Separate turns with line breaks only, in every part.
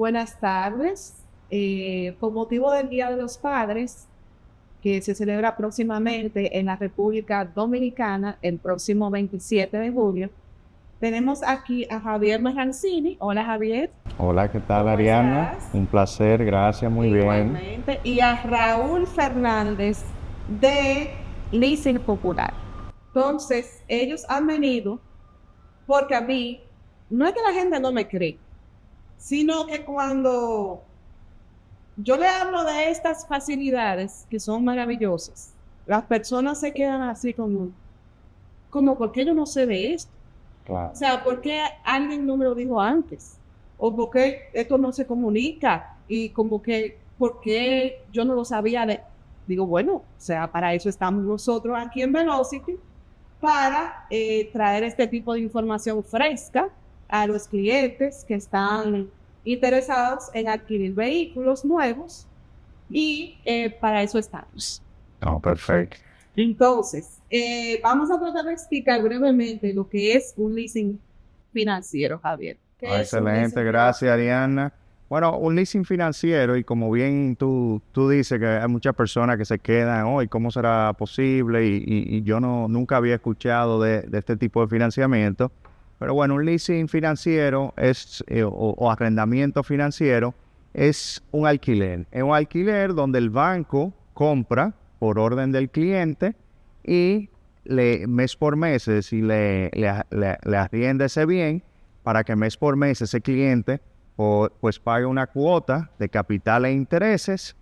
Buenas tardes. Con motivo del Día de los Padres, que se celebra próximamente en la República Dominicana, el próximo 27 de julio, tenemos aquí a Javier Mejancini. Hola, Javier.
Hola, ¿qué tal,
¿Cómo
Ariana?
estás?
Un placer, gracias, muy bien.
Igualmente. Y a Raúl Fernández de Leasing Popular. Entonces, ellos han venido porque a mí, no es que la gente no me cree, sino que cuando yo le hablo de estas facilidades que son maravillosas, las personas se quedan así como ¿por qué yo no sé de esto? O
Claro.
sea, ¿por qué alguien no me lo dijo antes? ¿O por qué esto no se comunica? Y como que, ¿por qué yo no lo sabía? Digo, bueno, o sea, para eso estamos nosotros aquí en Velocity, para traer este tipo de información fresca a los clientes que están interesados en adquirir vehículos nuevos y para eso estamos.
No, perfecto.
Entonces, vamos a tratar de explicar brevemente lo que es un leasing financiero, Javier. ¿Qué es un
Excelente,
leasing
gracias,
financiero?
Ariana. Bueno, un leasing financiero, y como bien tú dices que hay muchas personas que se quedan, hoy, ¿cómo será posible? Y yo nunca había escuchado de este tipo de financiamiento. Pero bueno, un leasing financiero o arrendamiento financiero es un alquiler. Es un alquiler donde el banco compra por orden del cliente y mes por mes, es decir, le arrienda ese bien para que mes por mes ese cliente pues pague una cuota de capital e intereses,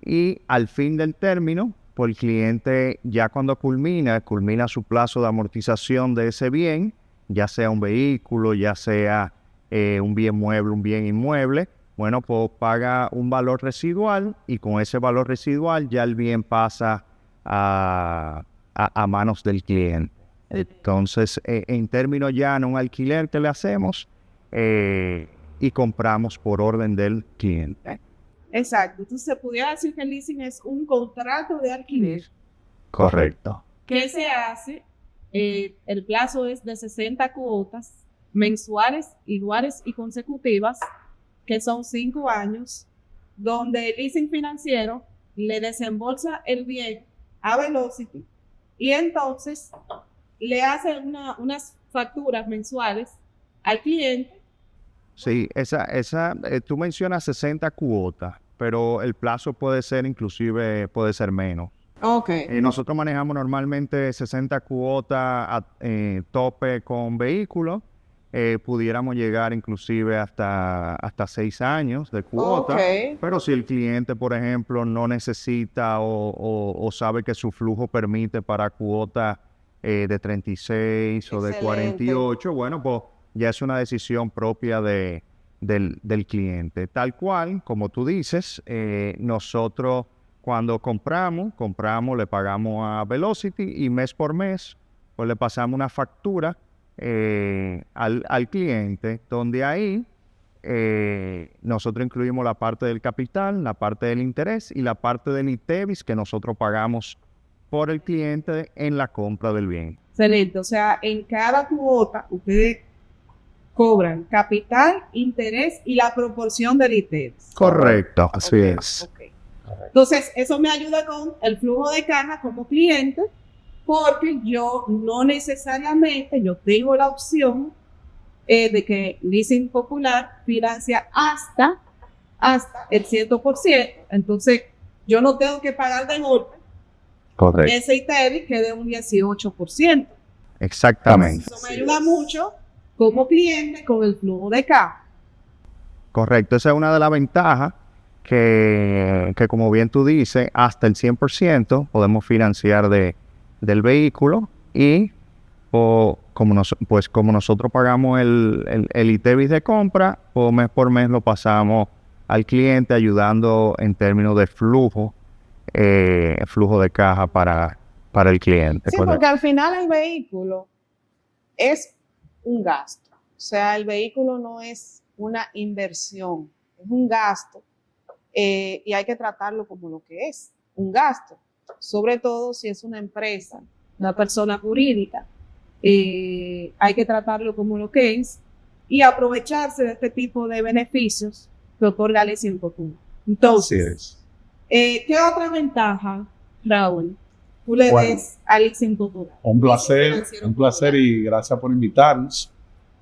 y al fin del término, pues el cliente, ya cuando culmina su plazo de amortización de ese bien, ya sea un vehículo, ya sea un bien mueble, un bien inmueble, bueno, pues paga un valor residual, y con ese valor residual ya el bien pasa a manos del cliente. Entonces, en términos llanos, un alquiler que le hacemos, y compramos por orden del cliente.
Exacto. Entonces, se pudiera decir que el leasing es un contrato de alquiler
Correcto.
que se hace, el plazo es de 60 cuotas mensuales, iguales y consecutivas, que son 5 años, donde el leasing financiero le desembolsa el bien a Velocity y entonces le hace unas facturas mensuales al cliente.
Sí, tú mencionas 60 cuotas, pero el plazo puede ser inclusive, puede ser menos.
Ok.
Nosotros manejamos normalmente 60 cuotas tope con vehículos. Pudiéramos llegar inclusive hasta 6 años de
Ok.
cuota, pero si el cliente, por ejemplo, no necesita o sabe que su flujo permite para cuota de 36 o de
Excelente.
48, bueno, pues ya es una decisión propia del cliente. Tal cual, como tú dices, nosotros cuando compramos, le pagamos a Velocity, y mes por mes, pues le pasamos una factura al cliente, donde ahí nosotros incluimos la parte del capital, la parte del interés y la parte del ITEVIS que nosotros pagamos por el cliente en la compra del bien.
Excelente. O sea, en cada cuota ustedes cobran capital, interés y la proporción del interés.
Correcto, así
Ok,
es.
ok. Entonces, eso me ayuda con el flujo de caja como cliente, porque yo no necesariamente, yo tengo la opción de que Leasing Popular financia hasta el 100%. Entonces, yo no tengo que pagar de golpe
Correcto.
ese ITEVI que es de un 18%.
Exactamente.
Eso me ayuda mucho como cliente con el flujo de caja.
Correcto, esa es una de las ventajas que como bien tú dices, hasta el 100% podemos financiar del vehículo, y pues como nosotros pagamos el ITEVIS de compra, pues mes por mes lo pasamos al cliente, ayudando en términos de flujo de caja para el cliente.
Sí, porque al final el vehículo es un gasto. O sea, el vehículo no es una inversión, es un gasto, y hay que tratarlo como lo que es, un gasto. Sobre todo si es una empresa, una persona jurídica, hay que tratarlo como lo que es y aprovecharse de este tipo de beneficios que otorga Leasing Popular.
Así
Entonces,
es.
¿qué otra ventaja, Raúl, tú le
Bueno.
ves a Leasing Popular?
Un placer
Popular.
y gracias por invitarnos.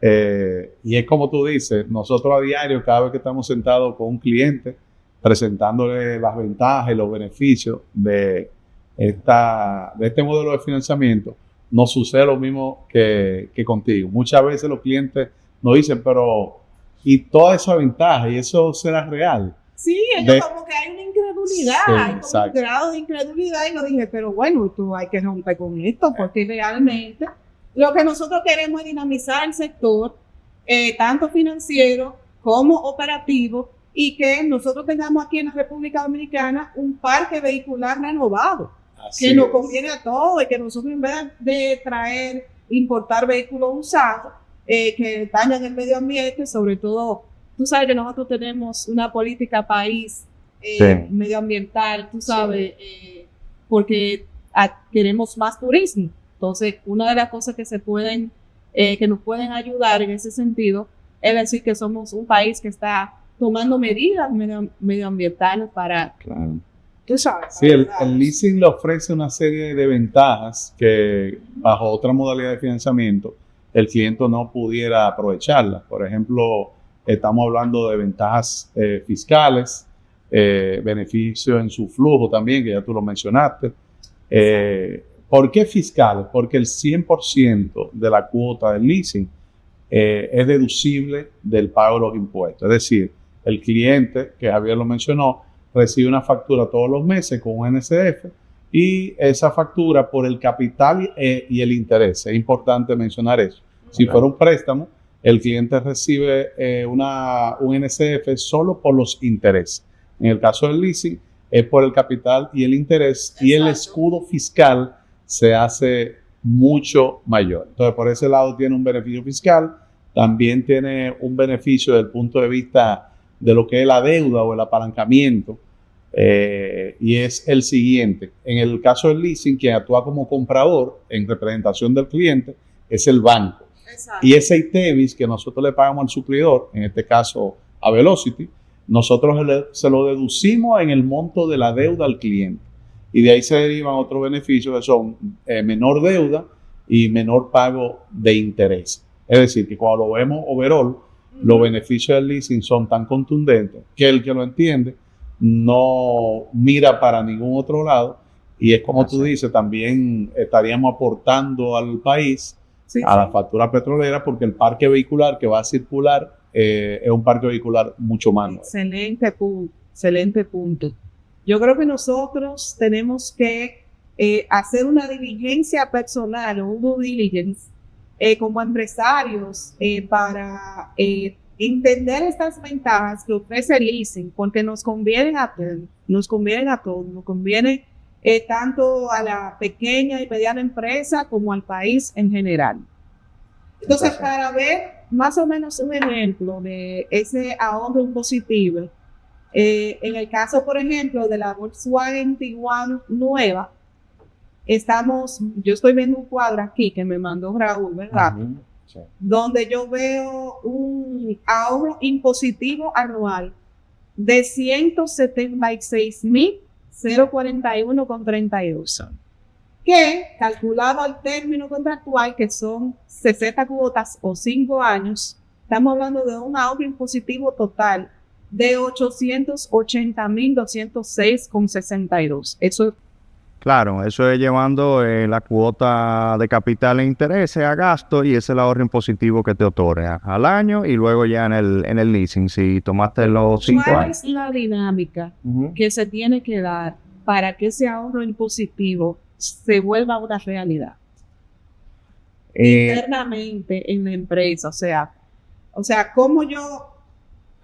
Y es como tú dices, nosotros a diario, cada vez que estamos sentados con un cliente, presentándole las ventajas y los beneficios de este modelo de financiamiento, nos sucede lo mismo que contigo. Muchas veces los clientes nos dicen, pero ¿y toda esa ventaja? ¿Y eso será real?
Sí, ellos como que hay una incredulidad,
Sí,
hay como
exacto.
un grado de incredulidad y yo dije, pero bueno, tú hay que romper con esto porque realmente lo que nosotros queremos es dinamizar el sector, tanto financiero como operativo, y que nosotros tengamos aquí en la República Dominicana un parque vehicular renovado,
Así
que nos
es.
conviene a todos y que nosotros en vez de importar vehículos usados que dañan el medio ambiente, sobre todo, tú sabes que nosotros tenemos una política país
Sí.
medioambiental, tú sabes, porque queremos más turismo. Entonces, una de las cosas que que nos pueden ayudar en ese sentido es decir que somos un país que está tomando medidas medioambientales para,
Claro.
tú sabes.
Sí,
para
el
ayudarnos.
leasing le ofrece una serie de ventajas que bajo otra modalidad de financiamiento el cliente no pudiera aprovecharlas. Por ejemplo, estamos hablando de ventajas fiscales, beneficios en su flujo también, que ya tú lo mencionaste. ¿Por qué fiscales? Porque el 100% de la cuota del leasing es deducible del pago de los impuestos. Es decir, el cliente, que Javier lo mencionó, recibe una factura todos los meses con un NSF y esa factura por el capital y el interés. Es importante mencionar eso. Si fuera un préstamo, el cliente recibe un NSF solo por los intereses. En el caso del leasing, es por el capital y el interés, y el escudo fiscal se hace mucho mayor. Entonces, por ese lado tiene un beneficio fiscal, también tiene un beneficio desde el punto de vista de lo que es la deuda o el apalancamiento, y es el siguiente. En el caso del leasing, quien actúa como comprador en representación del cliente es el banco.
Exacto.
Y ese ITEVIS que nosotros le pagamos al suplidor, en este caso a Velocity, nosotros se lo deducimos en el monto de la deuda al cliente. Y de ahí se derivan otros beneficios que son menor deuda y menor pago de interés. Es decir, que cuando lo vemos overall, los beneficios del leasing son tan contundentes que el que lo entiende no mira para ningún otro lado, y es como tú dices, también estaríamos aportando al país,
Sí,
a la
sí.
factura petrolera, porque el parque vehicular que va a circular es un parque vehicular mucho más nuevo.
Excelente punto, excelente punto. Yo creo que nosotros tenemos que hacer una diligencia personal o un due diligence como empresarios para entender estas ventajas que ofrece el leasing, porque nos convienen a todos, nos conviene tanto a la pequeña y mediana empresa como al país en general. Entonces, para ver más o menos un ejemplo de ese ahorro impositivo, en el caso, por ejemplo, de la Volkswagen Tiguan nueva, yo estoy viendo un cuadro aquí que me mandó Raúl, ¿verdad?
Sí.
Donde yo veo un ahorro impositivo anual de 176,041,32, que calculado al término contractual, que son 60 cuotas o 5 años, estamos hablando de un ahorro impositivo total de 880,206,62. Eso
Claro, eso es llevando la cuota de capital e intereses a gasto, y ese es el ahorro impositivo que te otorga al año, y luego ya en el leasing, si tomaste los 5
¿cuál
años.
es la dinámica
Ujú.
que se tiene que dar para que ese ahorro impositivo se vuelva una realidad internamente en la empresa? O sea, ¿cómo yo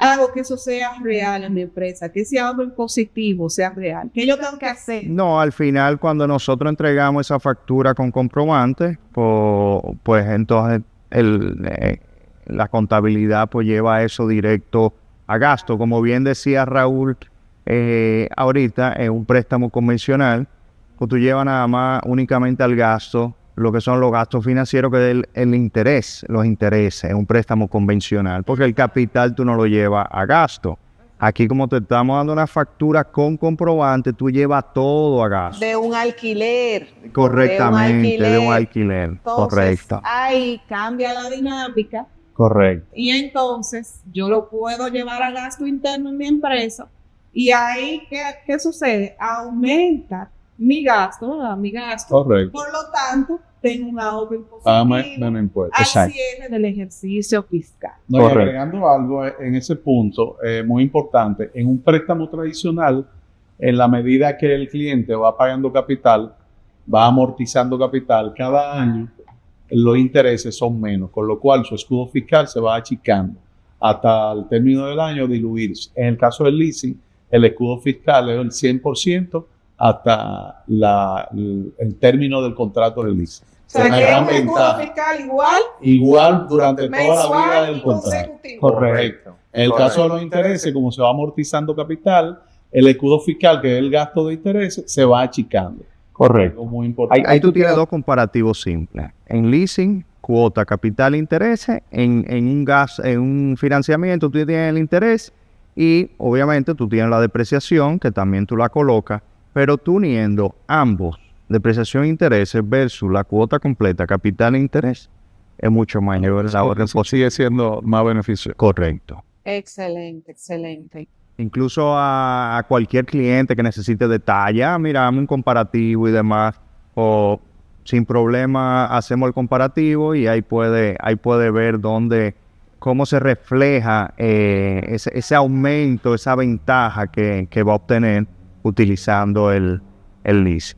hago que eso sea real en mi empresa? Que ese ahorro impositivo sea real. ¿Qué yo tengo que hacer?
No, al final, cuando nosotros entregamos esa factura con comprobante, pues entonces la contabilidad pues lleva eso directo a gasto. Como bien decía Raúl ahorita, en un préstamo convencional, pues tú llevas nada más únicamente al gasto lo que son los gastos financieros, que es el interés, los intereses, en un préstamo convencional, porque el capital tú no lo llevas a gasto. Aquí como te estamos dando una factura con comprobante, tú llevas todo a gasto.
De un alquiler.
Correctamente, de un alquiler.
Entonces,
Correcto.
ahí cambia la dinámica
Correcto.
y entonces yo lo puedo llevar a gasto interno en mi empresa y ahí, ¿qué sucede? Aumenta mi gasto, ¿verdad? Mi gasto.
Correcto.
Por lo tanto, tengo un ahorro
Paga
impositivo
menos impuestos.
al
Exacto.
cierre del ejercicio fiscal.
No, y
Correcto.
agregando algo en ese punto, muy importante, en un préstamo tradicional, en la medida que el cliente va pagando capital, va amortizando capital, cada año los intereses son menos, con lo cual su escudo fiscal se va achicando hasta el término del año diluirse. En el caso del leasing, el escudo fiscal es el 100% hasta el término del contrato de leasing.
O sea,
Una
que
gran
es un escudo
ventaja.
fiscal
Igual durante toda la vida
mensual
del
y
contrato.
consecutivo.
Correcto. En el caso de los intereses, como se va amortizando capital, el escudo fiscal, que es el gasto de intereses, se va achicando.
Correcto.
Algo muy importante.
Ahí tú tienes dos comparativos simples. En leasing, cuota, capital, intereses. En un financiamiento tú tienes el interés y obviamente tú tienes la depreciación, que también tú la colocas, pero tú uniendo ambos, depreciación e intereses versus la cuota completa, capital e interés, es mucho mayor el ahorro.
Sigue siendo más beneficioso.
Correcto.
Excelente, excelente.
Incluso a cualquier cliente que necesite detalle, mira, dame un comparativo y demás, o sin problema hacemos el comparativo y ahí puede ver cómo se refleja ese aumento, esa ventaja que va a obtener utilizando el leasing.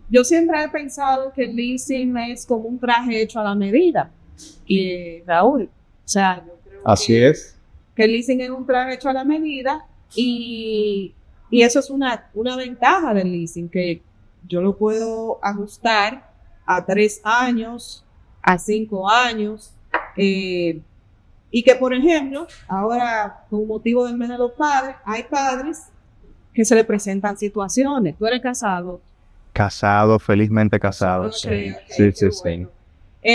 Yo siempre he pensado que el leasing es como un traje hecho a la medida. Y Raúl, o sea, yo creo
Así es.
que el leasing es un traje hecho a la medida y eso es una ventaja del leasing, que yo lo puedo ajustar a 3 años, a 5 años, y que, por ejemplo, ahora, con motivo del mes de los padres, hay padres que se le presentan situaciones. Tú eres casado.
Casado, felizmente casado.
Ok,
Sí,
ok,
sí,
qué
sí.
bueno.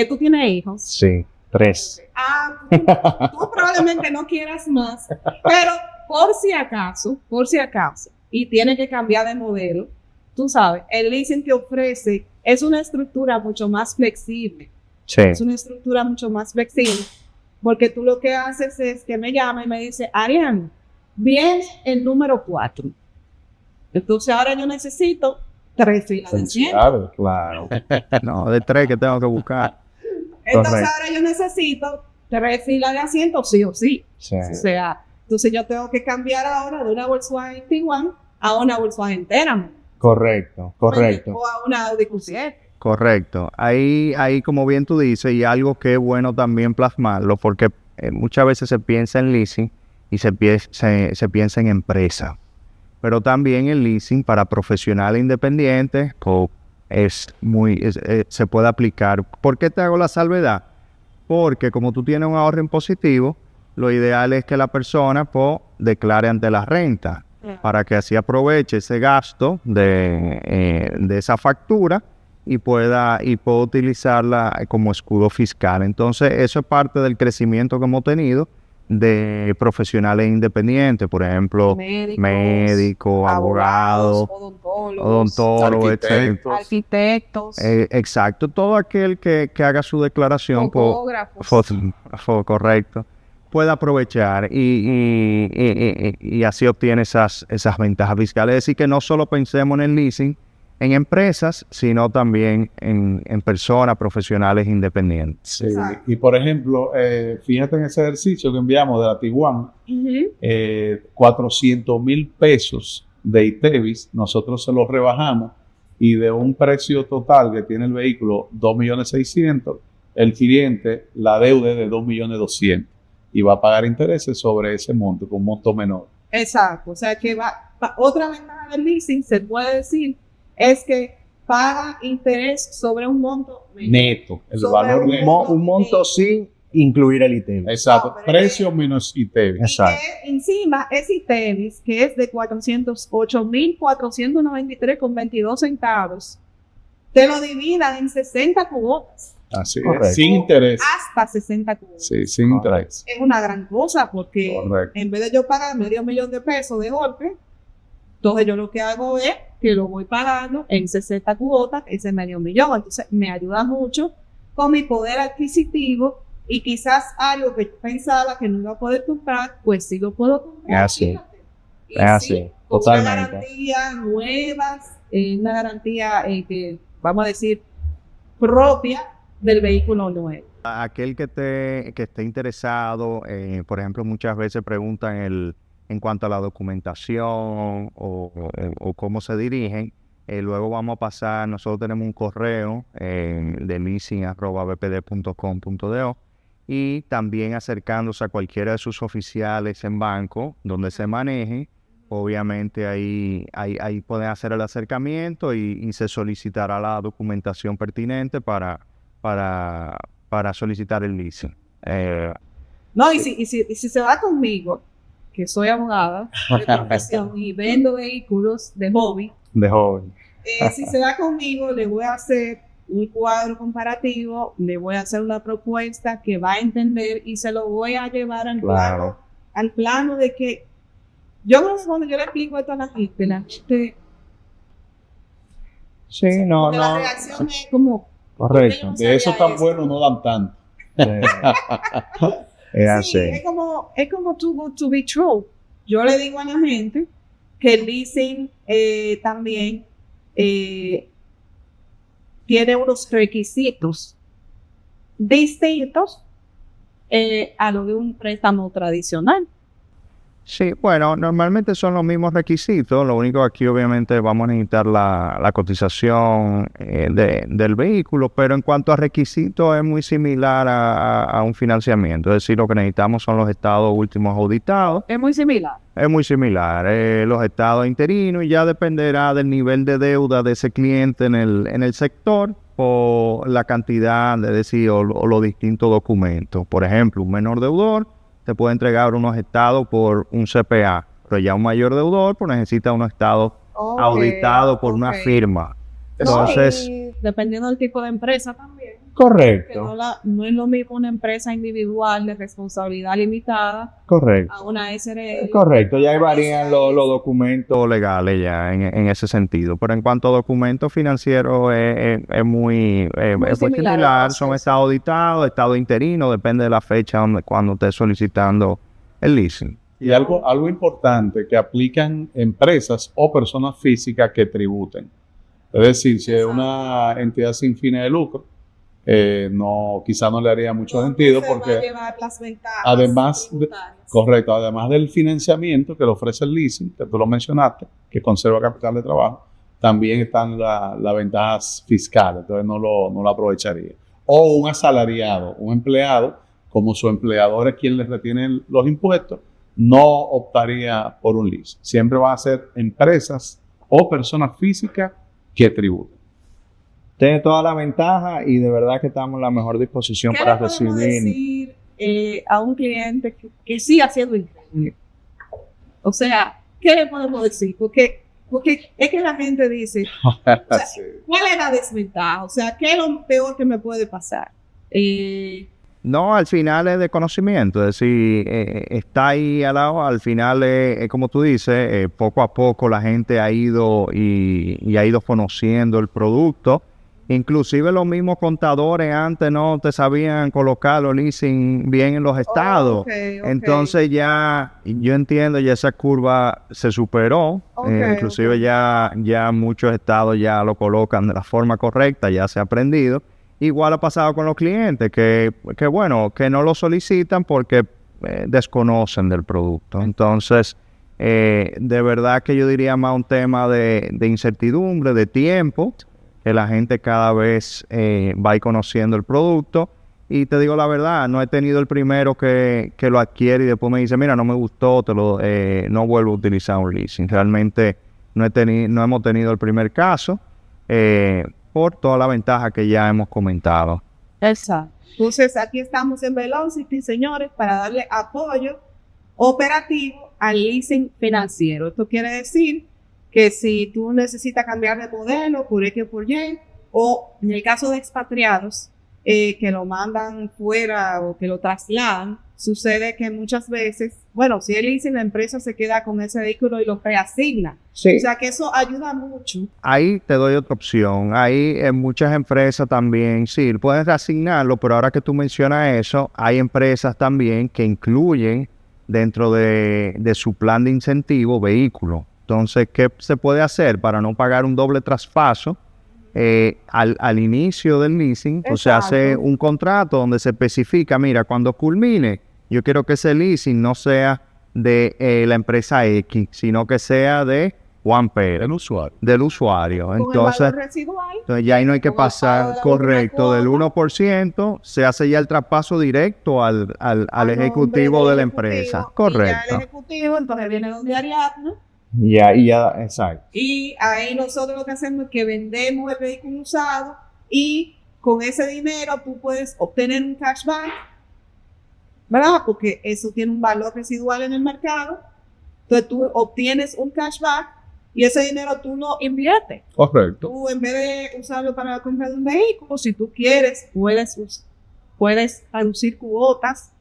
¿Tú tienes hijos?
Sí, 3.
Tú probablemente no quieras más, pero por si acaso, y tiene que cambiar de modelo, tú sabes, el leasing que ofrece es una estructura mucho más flexible.
Sí.
Es una estructura mucho más flexible, porque tú lo que haces es que me llama y me dice, Ariane, viene el número 4. Entonces ahora yo necesito 3 filas de asiento.
Claro.
No, de 3 que tengo que buscar.
Entonces
Correcto.
ahora yo necesito 3 filas de asiento, sí o sí.
Sí.
O sea, entonces yo tengo que cambiar ahora de una Volkswagen Tiguan a una Volkswagen Teramo.
Correcto.
O a una Audi Q7.
Correcto. Ahí como bien tú dices, y algo que es bueno también plasmarlo, porque muchas veces se piensa en leasing y se piensa en empresa. Pero también el leasing para profesionales independientes se puede aplicar. ¿Por qué te hago la salvedad? Porque como tú tienes un ahorro impositivo, lo ideal es que la persona declare ante la renta para que así aproveche ese gasto de esa factura y pueda utilizarla como escudo fiscal. Entonces, eso es parte del crecimiento que hemos tenido de profesionales independientes, por ejemplo, médicos, abogados, odontólogos,
arquitectos,
exacto, todo aquel que haga su declaración, correcto, puede aprovechar y así obtiene esas ventajas fiscales. Es decir, que no solo pensemos en el leasing en empresas, sino también en personas, profesionales independientes.
Sí. Y por ejemplo, fíjate en ese ejercicio que enviamos de la Tiguan, 400,000 pesos de ITEVIS, nosotros se los rebajamos y de un precio total que tiene el vehículo, 2.600.000, el cliente, la deuda es de 2.200.000 y va a pagar intereses sobre ese monto, con un monto menor.
Exacto, o sea que otra ventaja del leasing, se puede decir, es que paga interés sobre un monto
neto, el valor neto.
Un monto sin incluir el ITEVIS.
Exacto, precio menos ITEVIS.
Exacto.
Y encima ese ITEVIS, que es de 408,493,22 centavos, te lo dividan en 60 cuotas.
Así
Correcto.
es, sin interés.
Hasta 60 cuotas.
Sí, sin interés.
Es una gran cosa porque
Correcto.
en vez de yo pagar $500,000 de golpe, entonces yo lo que hago es que lo voy pagando en 60 cuotas, ese $500,000. Entonces me ayuda mucho con mi poder adquisitivo y quizás algo que yo pensaba que no iba a poder comprar, pues sí lo puedo comprar.
Así.
Fíjate. Y
Es así,
sí, con
totalmente.
una garantía nuevas, una garantía que, vamos a decir, propia del vehículo nuevo.
Aquel que esté interesado, por ejemplo, muchas veces preguntan en cuanto a la documentación o cómo se dirigen. Luego vamos a pasar, nosotros tenemos un correo de leasing@bpd.com.do y también acercándose a cualquiera de sus oficiales en banco donde se maneje. Obviamente ahí pueden hacer el acercamiento y se solicitará la documentación pertinente para solicitar el leasing.
No, y si se va conmigo, que soy abogada de profesión y vendo vehículos de hobby,
De joven.
si se va conmigo, le voy a hacer un cuadro comparativo, le voy a hacer una propuesta que va a entender y se lo voy a llevar
Claro.
al plano de que yo cuando yo le explico esto a la gente,
Sí, no,
porque la
no.
reacción es como,
Correcto.
De eso tan bueno no dan tanto.
Es
sí,
así.
es como too good to be true. Yo le digo a la gente que el leasing también tiene unos requisitos distintos a lo de un préstamo tradicional.
Sí, bueno, normalmente son los mismos requisitos. Lo único que aquí obviamente vamos a necesitar la cotización del vehículo, pero en cuanto a requisitos es muy similar a un financiamiento. Es decir, lo que necesitamos son los estados últimos auditados.
Es muy similar.
Es muy similar, los estados interinos y ya dependerá del nivel de deuda de ese cliente en el sector o la cantidad, es decir, o los distintos documentos. Por ejemplo, un menor deudor te puede entregar unos estados por un CPA, pero ya un mayor deudor pues necesita unos estados auditados por una firma. Entonces,
Y dependiendo del tipo de empresa también. Que
correcto,
no es lo mismo una empresa individual de responsabilidad limitada
correcto.
a una SRL.
Correcto, ya ahí varían los documentos legales ya en ese sentido. Pero en cuanto a documentos financieros es muy similar, son estados auditados, estado interino, depende de la fecha cuando esté solicitando el leasing.
Y algo importante, que aplican empresas o personas físicas que tributen. Es decir, si es una entidad sin fines de lucro, quizá no le haría mucho sentido porque
va a llevar las ventajas
además
tributarias.
correcto, además del financiamiento que le ofrece el leasing, que tú lo mencionaste, que conserva capital de trabajo, también están las ventajas fiscales, entonces no lo aprovecharía. O un asalariado, un empleado, como su empleador es quien le retiene los impuestos, no optaría por un leasing. Siempre van a ser empresas o personas físicas que tributen.
Tiene toda la ventaja y de verdad que estamos en la mejor disposición
¿Qué
para
le podemos
recibir.
decir a un cliente que sigue haciendo increíble? O sea, ¿qué le podemos decir? Porque es que la gente dice,
Sí.
¿cuál es la desventaja? O sea, ¿qué es lo peor que me puede pasar?
No, al final es de conocimiento, es decir, está ahí al lado, al final es como tú dices, poco a poco la gente ha ido y ha ido conociendo el producto. Inclusive los mismos contadores antes no te sabían colocar los leasing bien en los estados.
Okay.
Entonces ya, yo entiendo, ya esa curva se superó. Inclusive ya muchos estados ya lo colocan de la forma correcta, ya se ha aprendido. Igual ha pasado con los clientes, que bueno, que no lo solicitan porque desconocen del producto. Entonces, de verdad que yo diría más un tema de incertidumbre, de tiempo, que la gente cada vez va a ir conociendo el producto. Y te digo la verdad, no he tenido el primero que lo adquiere y después me dice, mira, no me gustó, no vuelvo a utilizar un leasing. Realmente no hemos tenido el primer caso. Por toda la ventaja que ya hemos comentado.
Exacto. Entonces, aquí estamos en Velocity, señores, para darle apoyo operativo al leasing financiero. Esto quiere decir que si tú necesitas cambiar de modelo por X o por Y, o en el caso de expatriados, que lo mandan fuera o que lo trasladan, sucede que muchas veces, bueno, si el leasing, la empresa se queda con ese vehículo y lo reasigna.
Sí.
O sea que eso ayuda mucho.
Ahí te doy otra opción. Ahí en muchas empresas también, sí, puedes reasignarlo, pero ahora que tú mencionas eso, hay empresas también que incluyen dentro de su plan de incentivo vehículo. Entonces, ¿qué se puede hacer para no pagar un doble traspaso? Al inicio del leasing, pues se hace un contrato donde se especifica, mira, cuando culmine, yo quiero que ese leasing no sea de la empresa X, sino que sea de Juan Pérez. Del usuario.
Con
Entonces,
el valor residual,
ya ahí no hay que
con el pago
pasar,
de la
correcto, del
última
1%, se hace ya el traspaso directo al
nombre
ejecutivo de
del
la
ejecutivo,
empresa.
y ya el
Correcto.
ejecutivo, entonces viene donde Ariadna,
Ya, exacto.
y ahí nosotros lo que hacemos es que vendemos el vehículo usado y con ese dinero tú puedes obtener un cashback, ¿verdad? Porque eso tiene un valor residual en el mercado. Entonces tú obtienes un cashback y ese dinero tú lo inviertes.
Correcto.
Tú en vez de usarlo para la compra de un vehículo, si tú quieres, puedes reducir cuotas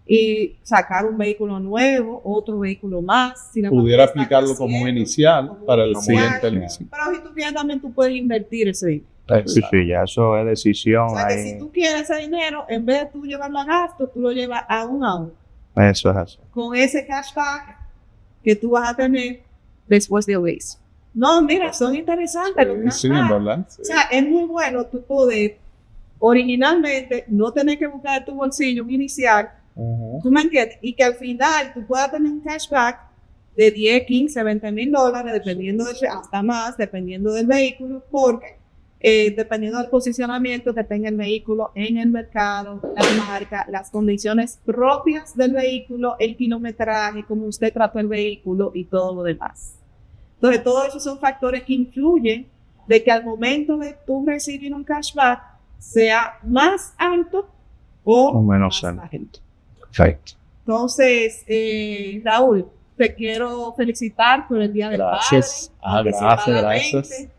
y sacar un vehículo nuevo, otro vehículo más. Si la
Pudiera
familia está
aplicarlo como
creciendo,
inicial
como
para el
inicial.
siguiente leasing.
Pero si tú quieres también tú puedes invertir ese dinero.
Sí, sí, ya eso es decisión.
O sea que
ahí.
si tú quieres ese dinero, en vez de tú llevarlo a gasto, tú lo llevas a un ahorro.
Eso es así.
Con ese cashback que tú vas a tener después de lease. No, mira, son interesantes los
Sí,
cashbacks.
¿verdad? Sí.
O sea, es muy bueno tú poder originalmente no tener que buscar de tu bolsillo un inicial, ¿tú me entiendes? Y que al final tú puedas tener un cashback de 10, 15, 20 mil dólares, dependiendo hasta más, dependiendo del vehículo, porque dependiendo del posicionamiento que tenga el vehículo en el mercado, la marca, las condiciones propias del vehículo, el kilometraje, cómo usted trató el vehículo y todo lo demás. Entonces, todos esos son factores que influyen de que al momento de tú recibir un cashback sea más alto o
menos
más
alto.
bajito.
Perfecto.
Entonces, Raúl, te quiero felicitar por el Día del
Gracias.
Padre.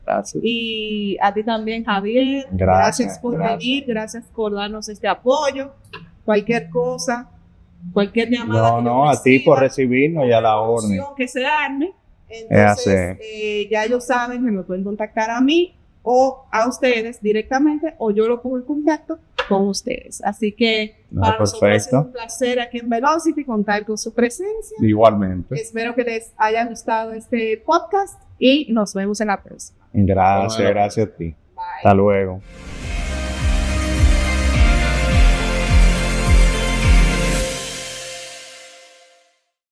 Gracias.
Y a ti también, Javier.
Gracias,
por
gracias.
venir, gracias por darnos este apoyo. Cualquier cosa, cualquier llamada. que yo
No, a ti por
reciba,
recibirnos y a la orden.
promoción que se arme.
Es
Entonces,
así.
ya ellos saben que me pueden contactar a mí o a ustedes directamente, o yo lo pongo en contacto con ustedes. Así que para nosotros es un placer aquí en Velocity contar con su presencia.
Igualmente.
Espero que les haya gustado este podcast y nos vemos en la próxima.
Gracias a ti.
Bye.
Hasta luego.